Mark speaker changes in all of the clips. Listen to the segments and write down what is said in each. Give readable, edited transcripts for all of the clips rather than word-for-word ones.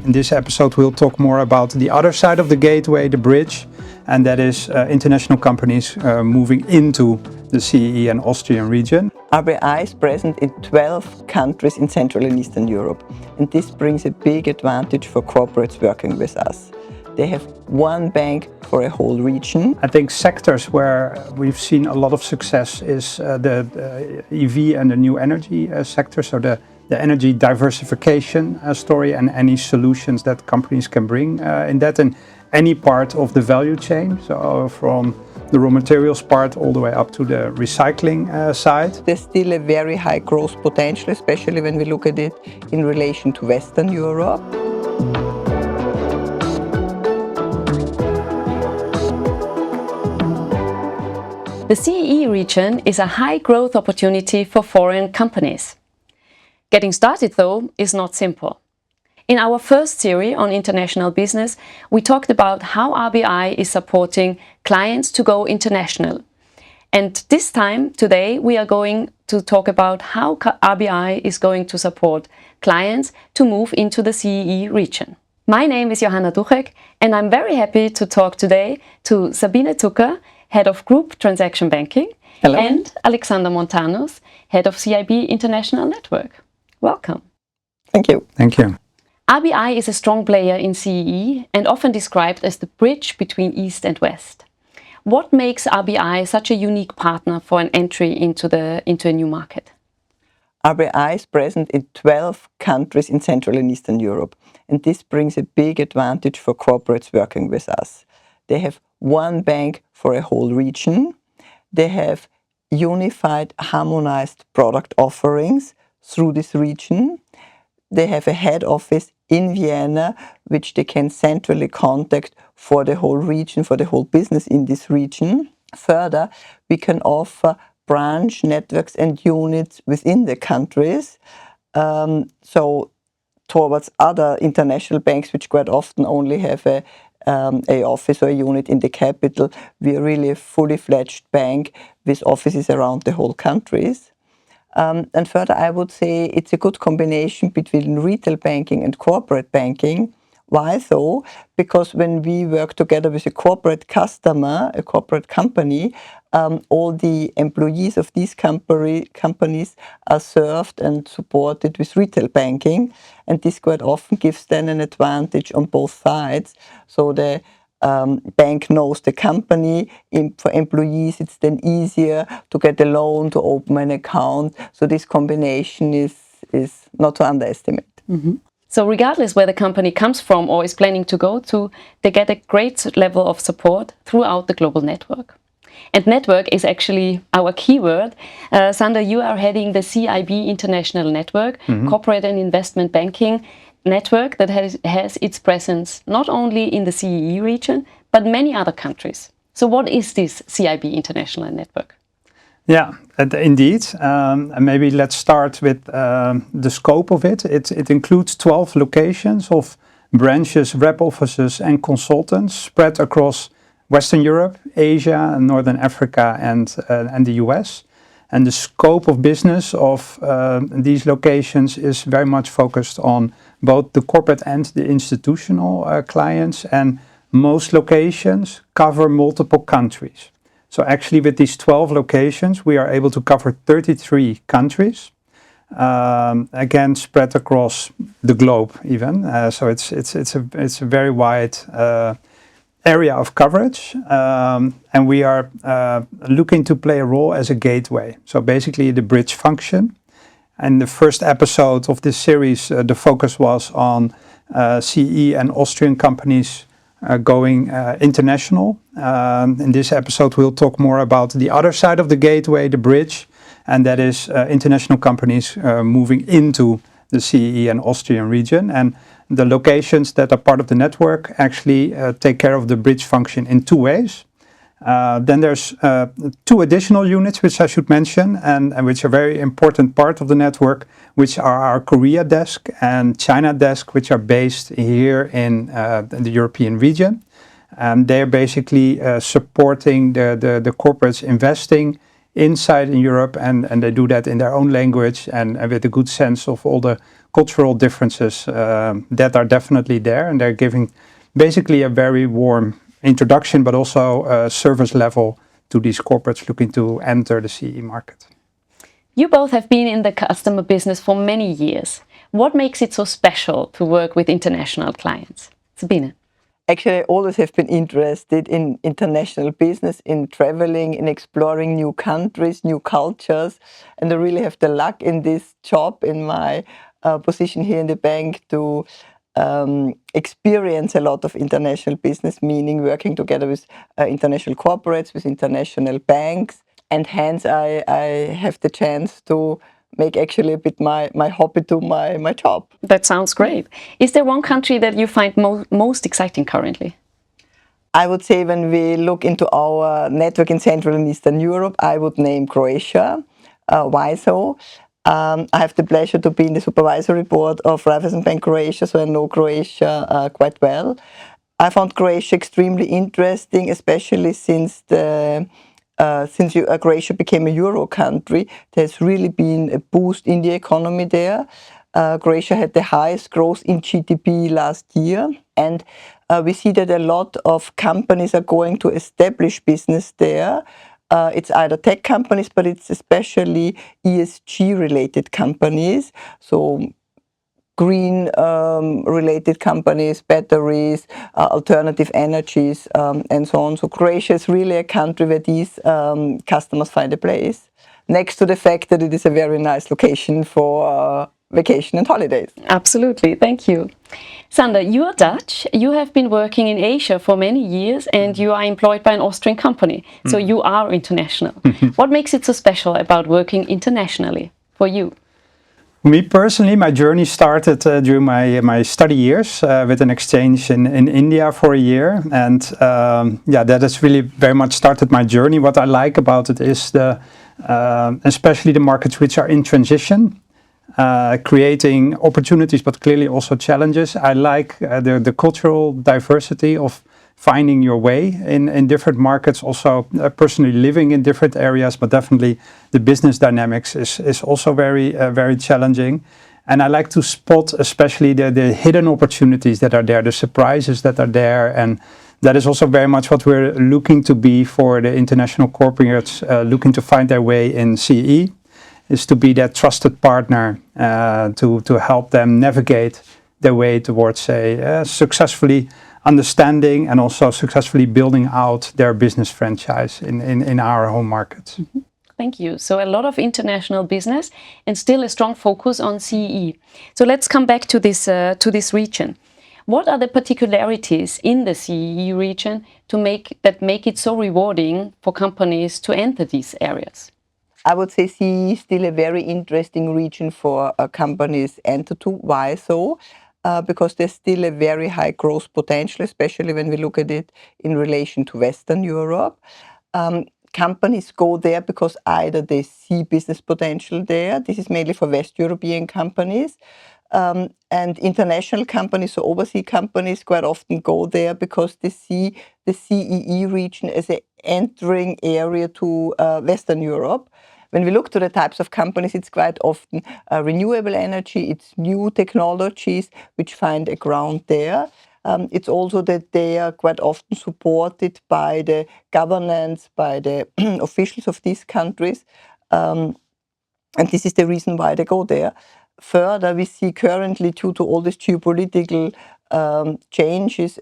Speaker 1: In this episode we'll talk more about the other side of the gateway, the bridge, and that is international companies moving into the CEE and Austrian region.
Speaker 2: RBI is present in 12 countries in Central and Eastern Europe, and this brings a big advantage for corporates working with us. They have one bank for a whole region.
Speaker 1: I think sectors where we've seen a lot of success is the EV and the new energy sector, so the energy diversification story and any solutions that companies can bring in that and any part of the value chain, so from the raw materials part all the way up to the recycling side.
Speaker 2: There's still a very high growth potential, especially when we look at it in relation to Western Europe.
Speaker 3: The CEE region is a high growth opportunity for foreign companies. Getting started, though, is not simple. In our first series on international business, we talked about how RBI is supporting clients to go international. And this time, today, we are going to talk about how RBI is going to support clients to move into the CEE region. My name is Johanna Duchek, and I'm very happy to talk today to Sabine Zucker, Head of Group Transaction Banking,
Speaker 2: Hello.
Speaker 3: And Alexander Montanus, Head of CIB International Network. Welcome.
Speaker 2: Thank you.
Speaker 1: Thank you.
Speaker 3: RBI is a strong player in CEE and often described as the bridge between East and West. What makes RBI such a unique partner for an entry into a new market?
Speaker 2: RBI is present in 12 countries in Central and Eastern Europe, and this brings a big advantage for corporates working with us. They have one bank for a whole region. They have unified, harmonized product offerings through this region. They have a head office in Vienna, which they can centrally contact for the whole region, for the whole business in this region. Further, we can offer branch networks and units within the countries. So towards other international banks, which quite often only have a office or a unit in the capital, we are really a fully fledged bank with offices around the whole countries. And further, I would say it's a good combination between retail banking and corporate banking. Why so? Because when we work together with a corporate customer, a corporate company, all the employees of these companies are served and supported with retail banking. And this quite often gives then an advantage on both sides. So the bank knows the company. For employees, it's then easier to get a loan, to open an account. So this combination is not to underestimate.
Speaker 3: Mm-hmm. So regardless where the company comes from or is planning to go to, they get a great level of support throughout the global network. And network is actually our keyword. Sander, you are heading the CIB International Network, corporate and investment banking network that has its presence not only in the CEE region, but many other countries. So what is this CIB International Network?
Speaker 1: Yeah, indeed. And maybe let's start with the scope of it. It includes 12 locations of branches, rep offices and consultants spread across Western Europe, Asia, Northern Africa and the US. And the scope of business of these locations is very much focused on both the corporate and the institutional clients. And most locations cover multiple countries. So actually with these 12 locations, we are able to cover 33 countries, again spread across the globe even. So it's a very wide area of coverage, and we are looking to play a role as a gateway. So basically the bridge function. And the first episode of this series, the focus was on CEE and Austrian companies going international. In this episode we'll talk more about the other side of the gateway, the bridge, and that is international companies moving into the CEE and Austrian region. And the locations that are part of the network actually take care of the bridge function in two ways. Then there's two additional units which I should mention and which are very important part of the network, which are our Korea desk and China desk, which are based here in the European region. And they're basically supporting the corporates investing inside in Europe, and they do that in their own language and with a good sense of all the cultural differences that are definitely there, and they're giving basically a very warm introduction, but also a service level to these corporates looking to enter the CE market.
Speaker 3: You both have been in the customer business for many years. What makes it so special to work with international clients? Sabine.
Speaker 2: Actually, I always have been interested in international business, in traveling, in exploring new countries, new cultures. And I really have the luck in this job, in my position here in the bank, to experience a lot of international business, meaning working together with international corporates, with international banks. And hence I have the chance to make actually a bit my hobby to my job.
Speaker 3: That sounds great. Is there one country that you find most exciting currently?
Speaker 2: I would say when we look into our network in Central and Eastern Europe, I would name Croatia. Why so? I have the pleasure to be in the supervisory board of Raiffeisen Bank Croatia, so I know Croatia quite well. I found Croatia extremely interesting, especially since Croatia became a Euro country. There's really been a boost in the economy there. Croatia had the highest growth in GDP last year, and we see that a lot of companies are going to establish business there. It's either tech companies, but it's especially ESG-related companies. So green related companies, batteries, alternative energies, and so on. So Croatia is really a country where these customers find a place, next to the fact that it is a very nice location for vacation and holidays.
Speaker 3: Absolutely, thank you. Sander, you are Dutch, you have been working in Asia for many years and you are employed by an Austrian company, so you are international. What makes it so special about working internationally for you?
Speaker 1: Me personally, my journey started during my study years with an exchange in India for a year, and that has really very much started my journey. What I like about it is especially the markets which are in transition, creating opportunities but clearly also challenges. I like the cultural diversity of finding your way in different markets, also personally living in different areas, but definitely the business dynamics is also very challenging. And I like to spot especially the hidden opportunities that are there, the surprises that are there, and that is also very much what we're looking to be for the international corporates looking to find their way in CE, is to be that trusted partner to help them navigate their way towards a successfully understanding and also successfully building out their business franchise in our home markets.
Speaker 3: Thank you. So a lot of international business and still a strong focus on CEE. So let's come back to this region. What are the particularities in the CEE region that make it so rewarding for companies to enter these areas?
Speaker 2: I would say CEE is still a very interesting region for companies to enter to. Why so? Because there's still a very high growth potential, especially when we look at it in relation to Western Europe. Companies go there because either they see business potential there. This is mainly for West European companies. And international companies, so overseas companies, quite often go there because they see the CEE region as an entering area to Western Europe. When we look to the types of companies, it's quite often renewable energy, it's new technologies which find a ground there. It's also that they are quite often supported by the governance, by the officials of these countries. And this is the reason why they go there. Further, we see currently, due to all these geopolitical changes,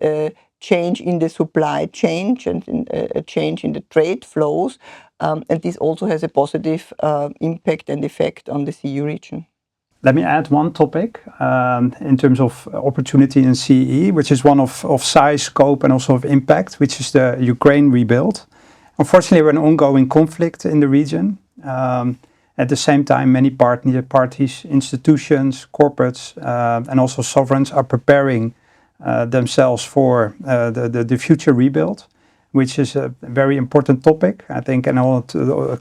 Speaker 2: change in the supply chain and a change in the trade flows. And this also has a positive impact and effect on the CE region.
Speaker 1: Let me add one topic in terms of opportunity in CE, which is one of size, scope, and also of impact, which is the Ukraine rebuild. Unfortunately, we're in ongoing conflict in the region. At the same time, many parties, institutions, corporates, and also sovereigns are preparing themselves for the future rebuild, which is a very important topic, I think, and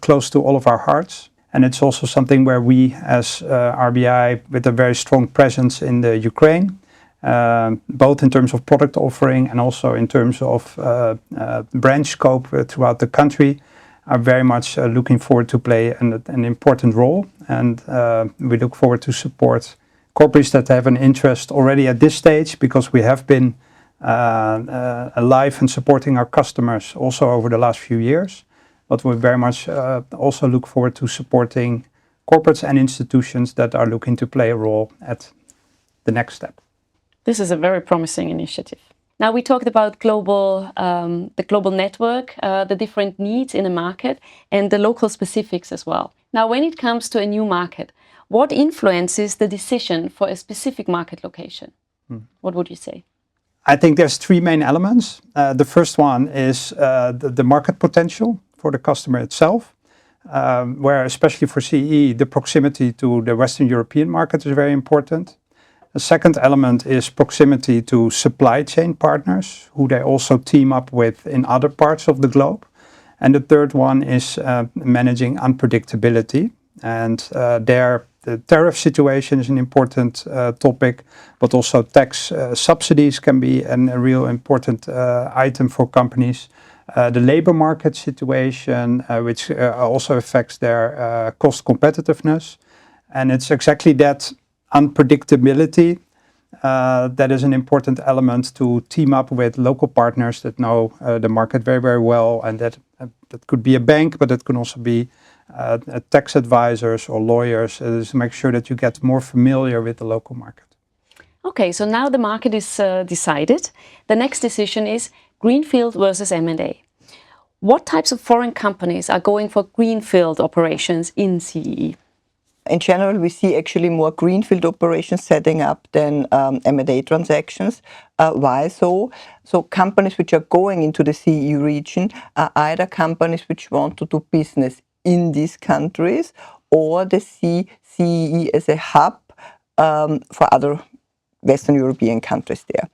Speaker 1: close to all of our hearts. And it's also something where we, as RBI, with a very strong presence in the Ukraine, both in terms of product offering and also in terms of branch scope throughout the country, are very much looking forward to play an important role. And we look forward to support corporates that have an interest already at this stage, because we have been alive and supporting our customers also over the last few years. But we very much also look forward to supporting corporates and institutions that are looking to play a role at the next step.
Speaker 3: This is a very promising initiative. Now we talked about the global network, the different needs in a market, and the local specifics as well. Now, when it comes to a new market, what influences the decision for a specific market location? What would you say?
Speaker 1: I think there's three main elements. The first one is the market potential for the customer itself, where especially for CEE, the proximity to the Western European market is very important. The second element is proximity to supply chain partners, who they also team up with in other parts of the globe. And the third one is managing unpredictability. And there, the tariff situation is an important topic, but also tax subsidies can be a real important item for companies. The labor market situation, which also affects their cost competitiveness. And it's exactly that unpredictability that is an important element to team up with local partners that know the market very, very well. And that could be a bank, but it can also be tax advisors or lawyers, to make sure that you get more familiar with the local market.
Speaker 3: Okay, so now the market is decided. The next decision is greenfield versus M&A. What types of foreign companies are going for greenfield operations in CEE?
Speaker 2: In general, we see actually more greenfield operations setting up than M&A transactions. Why so? So companies which are going into the CEE region are either companies which want to do business in these countries, or they see CEE as a hub for other Western European countries there.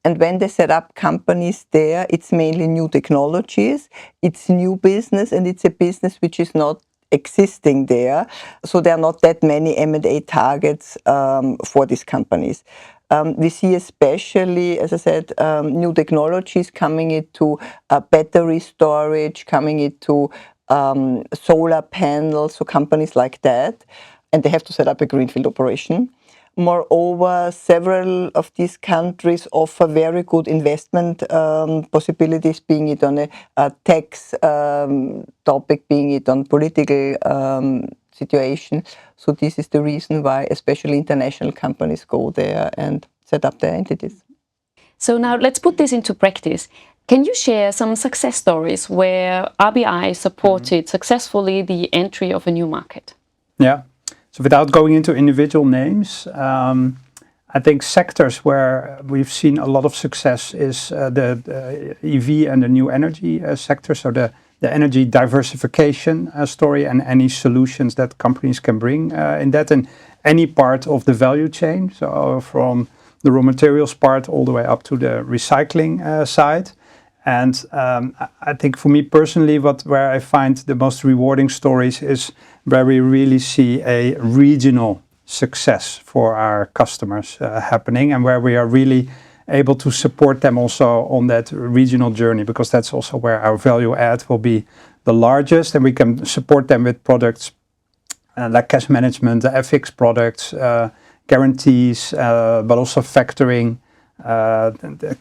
Speaker 2: And when they set up companies there, it's mainly new technologies, it's new business, and it's a business which is not existing there. So there are not that many M&A targets for these companies. We see especially, as I said, new technologies coming into battery storage, coming into solar panels, so companies like that, and they have to set up a greenfield operation. Moreover, several of these countries offer very good investment possibilities, being it on a tax topic, being it on political situation. So this is the reason why especially international companies go there and set up their entities.
Speaker 3: So now let's put this into practice. Can you share some success stories where RBI supported successfully the entry of a new market?
Speaker 1: Yeah. So without going into individual names, I think sectors where we've seen a lot of success is the EV and the new energy sector. So the energy diversification story and any solutions that companies can bring in that and any part of the value chain. So from the raw materials part all the way up to the recycling side. And I think for me personally, where I find the most rewarding stories is where we really see a regional success for our customers happening, and where we are really able to support them also on that regional journey, because that's also where our value add will be the largest, and we can support them with products like cash management, FX products, guarantees, but also factoring,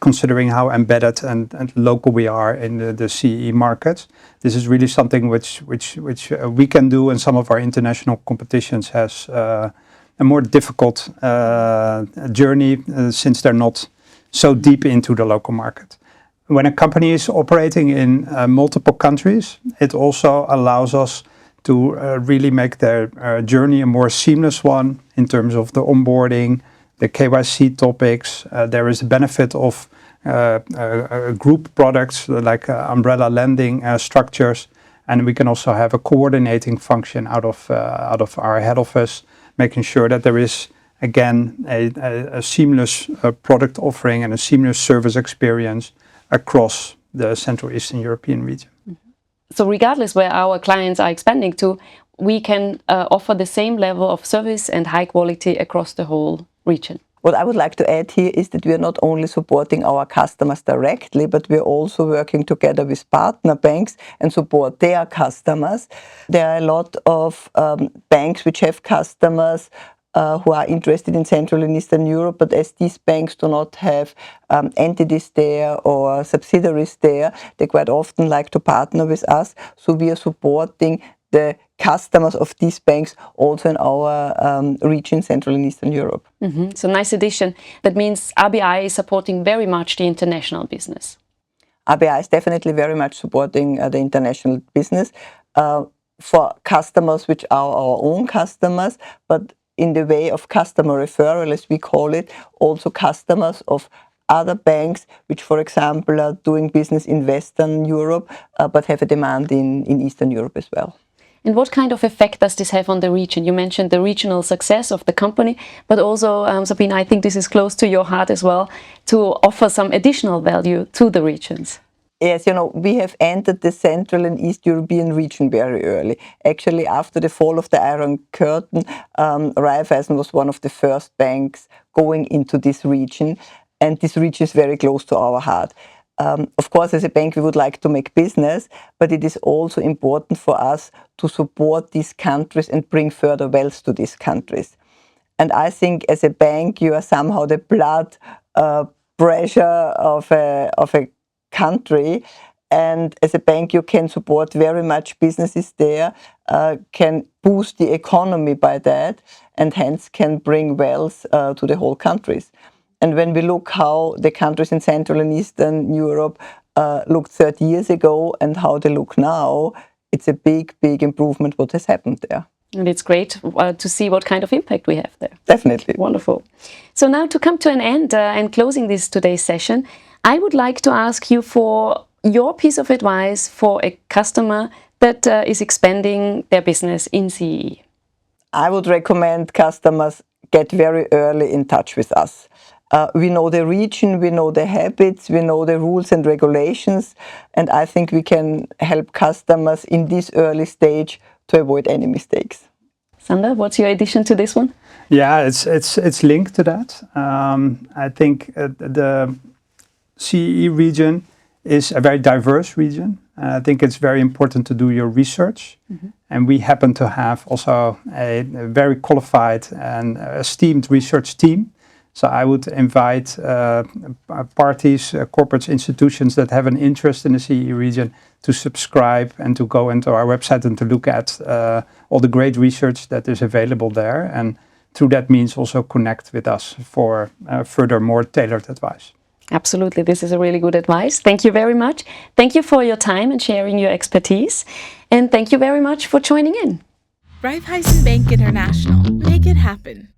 Speaker 1: considering how embedded and local we are in the CEE markets. This is really something which we can do, and some of our international competitions has a more difficult journey since they're not so deep into the local market. When a company is operating in multiple countries, it also allows us to really make their journey a more seamless one in terms of the onboarding, the KYC topics. There is a benefit of group products like umbrella lending structures, and we can also have a coordinating function out of our head office, making sure that there is again a seamless product offering and a seamless service experience across the Central Eastern European region.
Speaker 3: So regardless where our clients are expanding to, we can offer the same level of service and high quality across the whole region.
Speaker 2: What I would like to add here is that we are not only supporting our customers directly, but we are also working together with partner banks and support their customers. There are a lot of banks which have customers who are interested in Central and Eastern Europe, but as these banks do not have entities there or subsidiaries there, they quite often like to partner with us. So we are supporting the customers of these banks also in our region, Central and Eastern Europe.
Speaker 3: So nice addition. That means RBI is supporting very much the international business.
Speaker 2: RBI is definitely very much supporting the international business for customers which are our own customers, but in the way of customer referral, as we call it, also customers of other banks which, for example, are doing business in Western Europe but have a demand in Eastern Europe as well.
Speaker 3: And what kind of effect does this have on the region? You mentioned the regional success of the company, but also, Sabine, I think this is close to your heart as well, to offer some additional value to the regions.
Speaker 2: Yes, you know, we have entered the Central and East European region very early. Actually, after the fall of the Iron Curtain, Raiffeisen was one of the first banks going into this region, and this region is very close to our heart. Of course, as a bank, we would like to make business, but it is also important for us to support these countries and bring further wealth to these countries. And I think as a bank, you are somehow the blood pressure of a country, and as a bank you can support very much businesses there, can boost the economy by that, and hence can bring wealth to the whole countries. And when we look how the countries in Central and Eastern Europe looked 30 years ago and how they look now, it's a big improvement what has happened there.
Speaker 3: And it's great to see what kind of impact we have there.
Speaker 2: Definitely.
Speaker 3: Wonderful. So now to come to an end and closing this today's session, I would like to ask you for your piece of advice for a customer that is expanding their business in CEE.
Speaker 2: I would recommend customers get very early in touch with us. We know the region, we know the habits, we know the rules and regulations, and I think we can help customers in this early stage to avoid any mistakes.
Speaker 3: Sander, what's your addition to this one?
Speaker 1: Yeah, it's linked to that. I think the CEE region is a very diverse region. I think it's very important to do your research. And we happen to have also a very qualified and esteemed research team. So I would invite parties, corporate institutions that have an interest in the CEE region to subscribe and to go into our website and to look at all the great research that is available there. And through that means also connect with us for further more tailored advice.
Speaker 3: Absolutely, this is a really good advice. Thank you very much. Thank you for your time and sharing your expertise. And thank you very much for joining in.
Speaker 4: Raiffeisen Bank International. Make it happen.